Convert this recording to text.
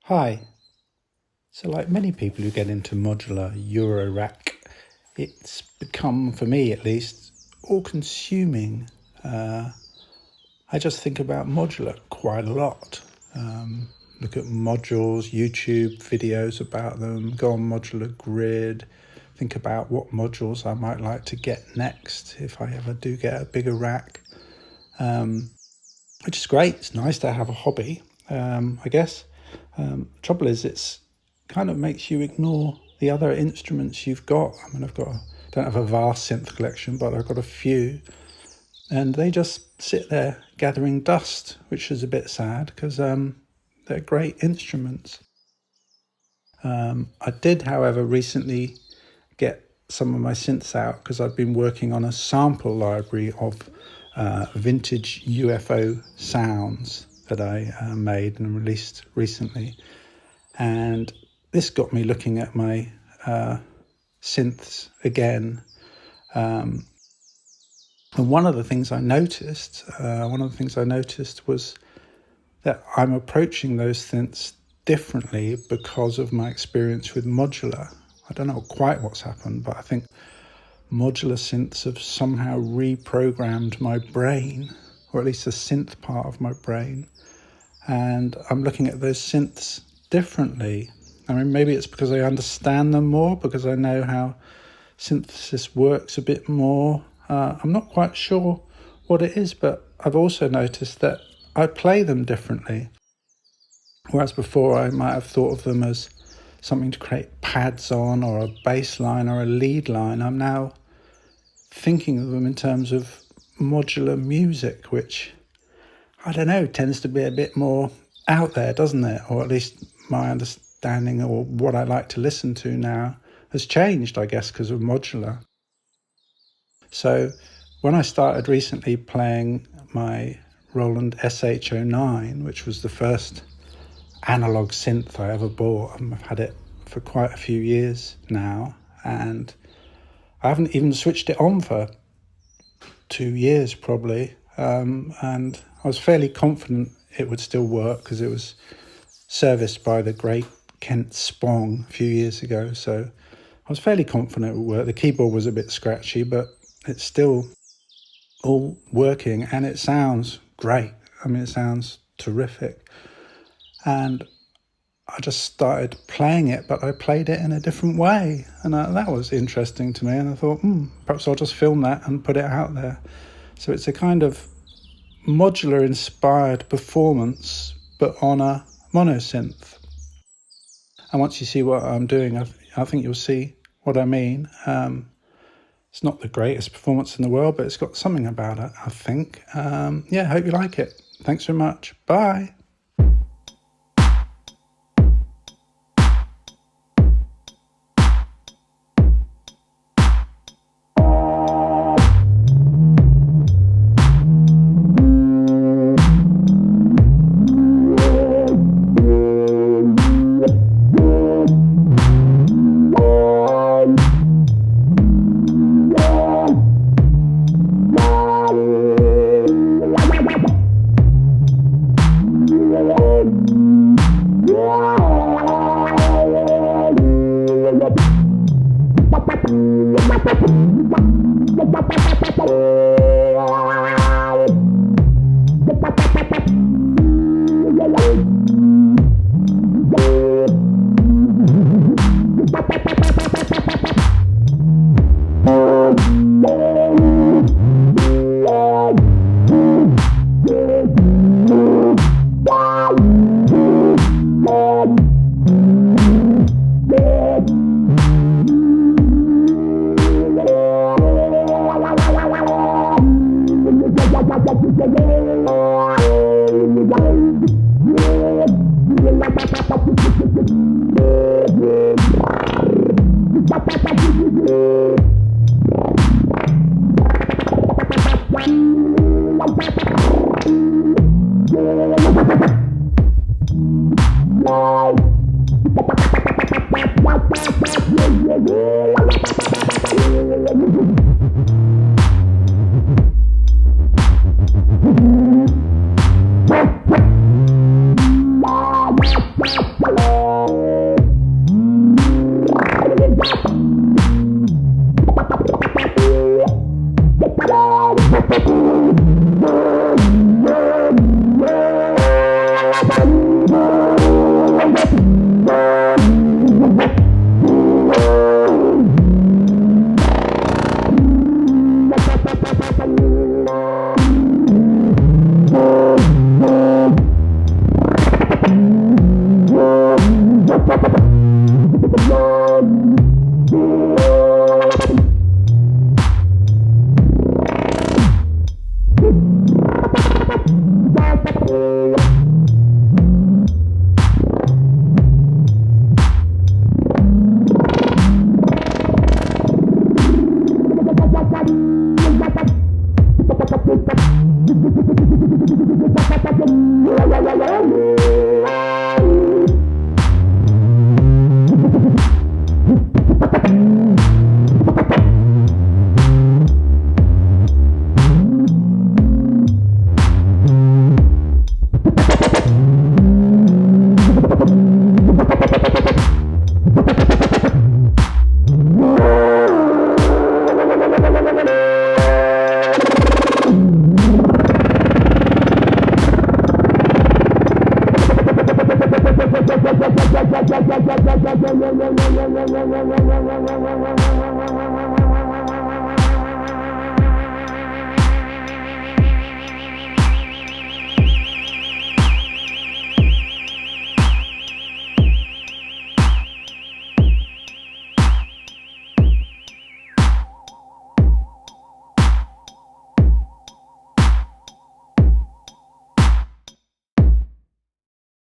Hi. So like many people who get into modular Euro rack, it's become, for me at least, all-consuming. I just think about modular quite a lot. Look at modules, YouTube videos about them, go on Modular Grid, think about what modules I might like to get next if I ever do get a bigger rack, which is great. It's nice to have a hobby, I guess. Trouble is, it's kind of makes you ignore the other instruments you've got. I mean, don't have a vast synth collection, but I've got a few, and they just sit there gathering dust, which is a bit sad because they're great instruments. I did, however, recently get some of my synths out because I've been working on a sample library of vintage UFO sounds that I made and released recently. And this got me looking at my synths again. And one of the things I noticed was that I'm approaching those synths differently because of my experience with modular. I don't know quite what's happened, but I think modular synths have somehow reprogrammed my brain, or at least the synth part of my brain. And I'm looking at those synths differently. I mean, maybe it's because I understand them more, because I know how synthesis works a bit more. I'm not quite sure what it is, but I've also noticed that I play them differently. Whereas before I might have thought of them as something to create pads on, or a bass line or a lead line, I'm now thinking of them in terms of modular music, which, I don't know, tends to be a bit more out there, doesn't it? Or at least my understanding, or what I like to listen to now, has changed, I guess, because of modular. So when I started recently playing my Roland SH09, which was the first analog synth I ever bought, I've had it for quite a few years now, and I haven't even switched it on for 2 years probably, and I was fairly confident it would still work because it was serviced by the great Kent Spong a few years ago, so I was fairly confident it would work. The keyboard was a bit scratchy, but it's still all working, and it sounds great. I mean, it sounds terrific. And I just started playing it, but I played it in a different way, and that was interesting to me, and I thought, perhaps I'll just film that and put it out there. So it's a kind of modular inspired performance, but on a monosynth. And once you see what I'm doing, I think you'll see what I mean. It's not the greatest performance in the world, but it's got something about it, I think. Hope you like it. Thanks very much. Bye.